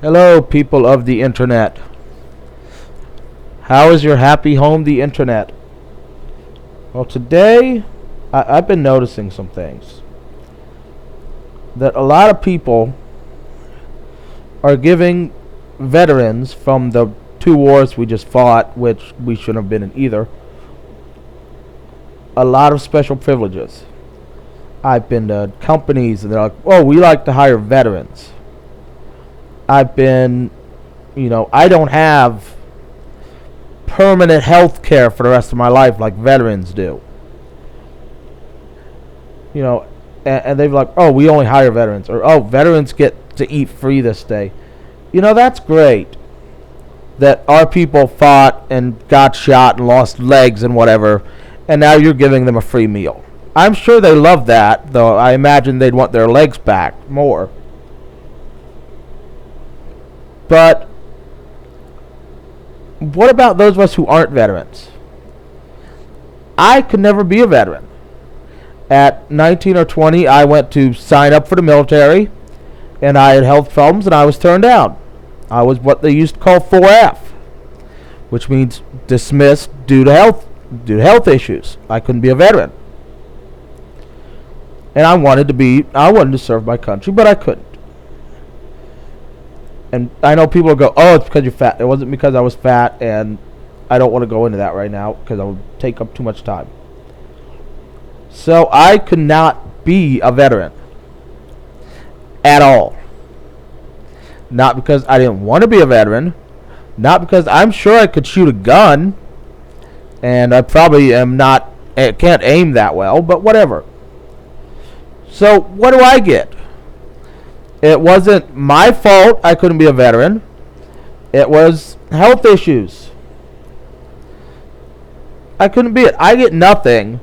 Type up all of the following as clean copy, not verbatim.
Hello, people of the internet. How is your happy home, the internet? Well, today I've been noticing some things. That a lot of people are giving veterans from the two wars we just fought, which we shouldn't have been in either, a lot of special privileges. I've been to companies and they're like, oh, we like to hire veterans. I've been, I don't have permanent health care for the rest of my life like veterans do. And they're like, oh, we only hire veterans. Or, oh, veterans get to eat free this day. That's great that our people fought and got shot and lost legs and whatever, and now you're giving them a free meal. I'm sure they love that, though I imagine they'd want their legs back more. But what about those of us who aren't veterans? I could never be a veteran. At 19 or 20, I went to sign up for the military, and I had health problems, and I was turned down. I was what they used to call 4F, which means dismissed due to health issues. I couldn't be a veteran. And I wanted to serve my country, but I couldn't. And I know people will go, oh, it's because you're fat. It wasn't because I was fat, and I don't want to go into that right now because I would take up too much time. So I could not be a veteran at all. Not because I didn't want to be a veteran. Not because I'm sure I could shoot a gun. And I probably can't aim that well, but whatever. So what do I get? It wasn't my fault I couldn't be a veteran. It was health issues. I couldn't be it. I get nothing.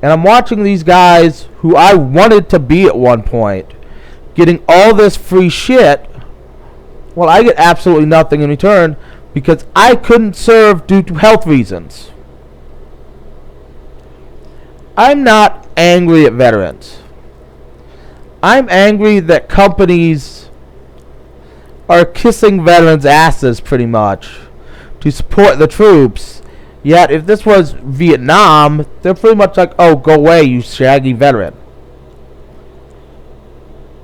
And I'm watching these guys who I wanted to be at one point getting all this free shit. Well, I get absolutely nothing in return because I couldn't serve due to health reasons. I'm not angry at veterans. I'm angry that companies are kissing veterans' asses pretty much to support the troops. Yet, if this was Vietnam, they're pretty much like, oh, go away, you shaggy veteran.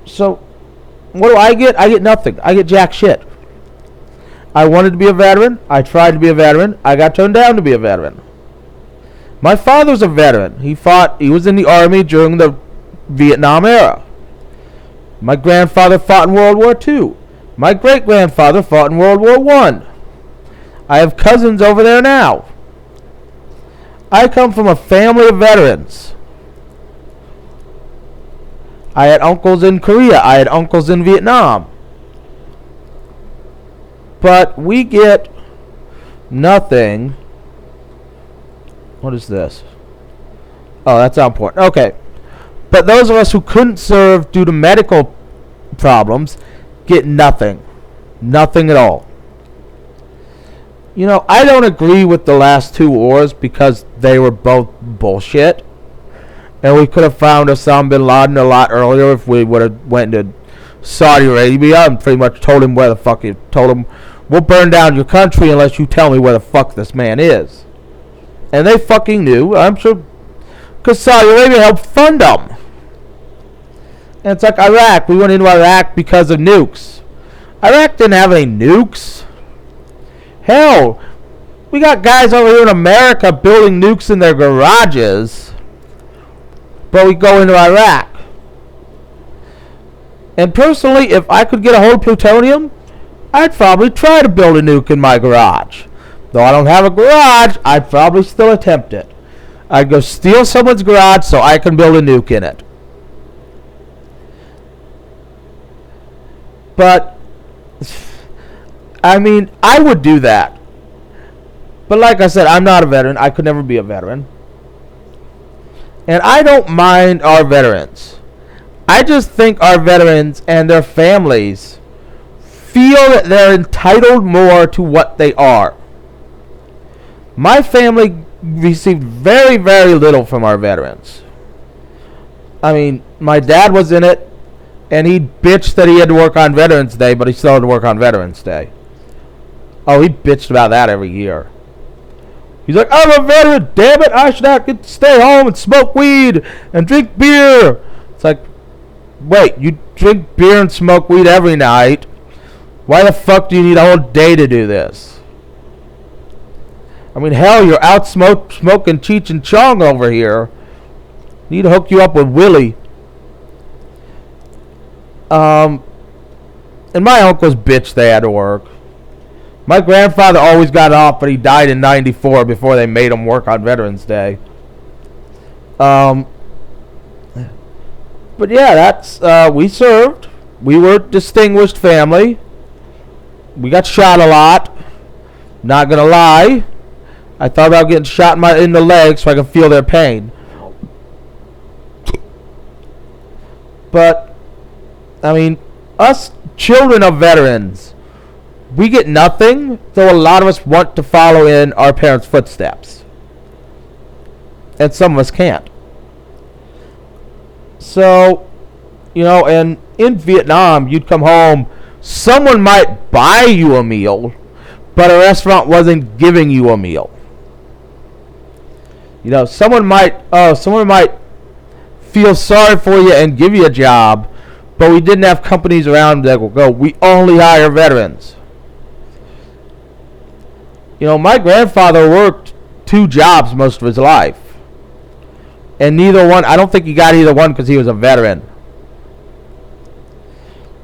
So, what do I get? I get nothing. I get jack shit. I wanted to be a veteran. I tried to be a veteran. I got turned down to be a veteran. My father's a veteran. He was in the army during the Vietnam era. My grandfather fought in World War II. My great-grandfather fought in World War I. I have cousins over there now. I come from a family of veterans. I had uncles in Korea. I had uncles in Vietnam. But we get nothing. What is this? Oh, that's not important. Okay. But those of us who couldn't serve due to medical problems get nothing. Nothing at all. I don't agree with the last two wars because they were both bullshit. And we could have found Osama bin Laden a lot earlier if we would have went to Saudi Arabia and pretty much told him we'll burn down your country unless you tell me where the fuck this man is. And they fucking knew, I'm sure, because Saudi Arabia helped fund them. And it's like Iraq. We went into Iraq because of nukes. Iraq didn't have any nukes. Hell, we got guys over here in America building nukes in their garages. But we go into Iraq. And personally, if I could get a hold of plutonium, I'd probably try to build a nuke in my garage. Though I don't have a garage, I'd probably still attempt it. I'd go steal someone's garage so I can build a nuke in it. But, I would do that. But like I said, I'm not a veteran. I could never be a veteran. And I don't mind our veterans. I just think our veterans and their families feel that they're entitled more to what they are. My family received very, very little from our veterans. My dad was in it. And he bitched that he had to work on Veterans Day, but he still had to work on Veterans Day. Oh, he bitched about that every year. He's like, I'm a veteran, damn it, I should not get to stay home and smoke weed and drink beer. It's like, wait, you drink beer and smoke weed every night. Why the fuck do you need a whole day to do this? I mean, hell, you're out smoking Cheech and Chong over here. Need to hook you up with Willie. And my uncles bitched they had to work. My grandfather always got off, but he died in '94 before they made him work on Veterans Day. But yeah, that's we served. We were a distinguished family. We got shot a lot. Not gonna lie, I thought about getting shot in the leg so I could feel their pain. But I mean, us children of veterans, we get nothing, though a lot of us want to follow in our parents' footsteps. And some of us can't. So, you know, and in Vietnam, you'd come home, someone might buy you a meal, but a restaurant wasn't giving you a meal. You know, someone might feel sorry for you and give you a job, but we didn't have companies around that will go, we only hire veterans. You know, my grandfather worked 2 jobs most of his life. And neither one, I don't think he got either one because he was a veteran.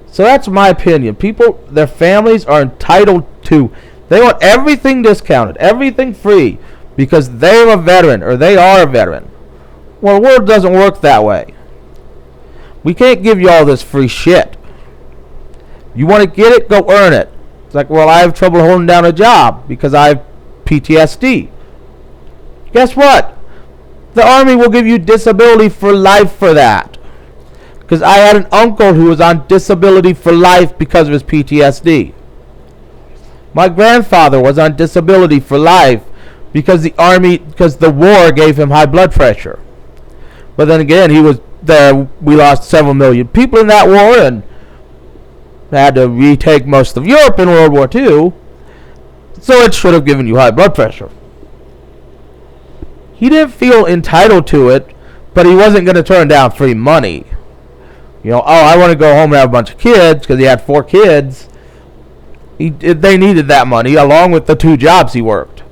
So that's my opinion. People, their families are entitled to, they want everything discounted, everything free, because they're a veteran or they are a veteran. Well, the world doesn't work that way. We can't give you all this free shit. You want to get it, go earn it. It's like, well, I have trouble holding down a job because I have PTSD. Guess what? The Army will give you disability for life for that. Because I had an uncle who was on disability for life because of his PTSD. My grandfather was on disability for life because the war gave him high blood pressure. But then again, he was there. We lost several million people in that war and had to retake most of Europe in World War II. So it should have given you high blood pressure. He didn't feel entitled to it, but he wasn't going to turn down free money. You know, I want to go home and have a bunch of kids because he had 4 kids. They needed that money along with the 2 jobs he worked.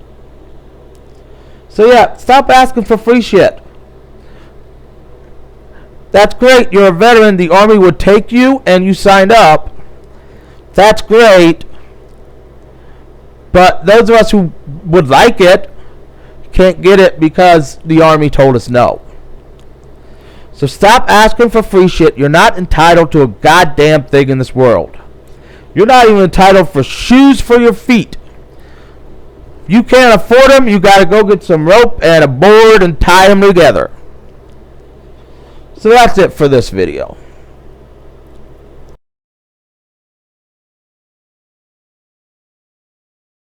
So yeah, stop asking for free shit. That's great. You're a veteran. The Army would take you and you signed up. That's great. But those of us who would like it can't get it because the Army told us no. So stop asking for free shit. You're not entitled to a goddamn thing in this world. You're not even entitled for shoes for your feet. If you can't afford them, you got to go get some rope and a board and tie them together. So that's it for this video.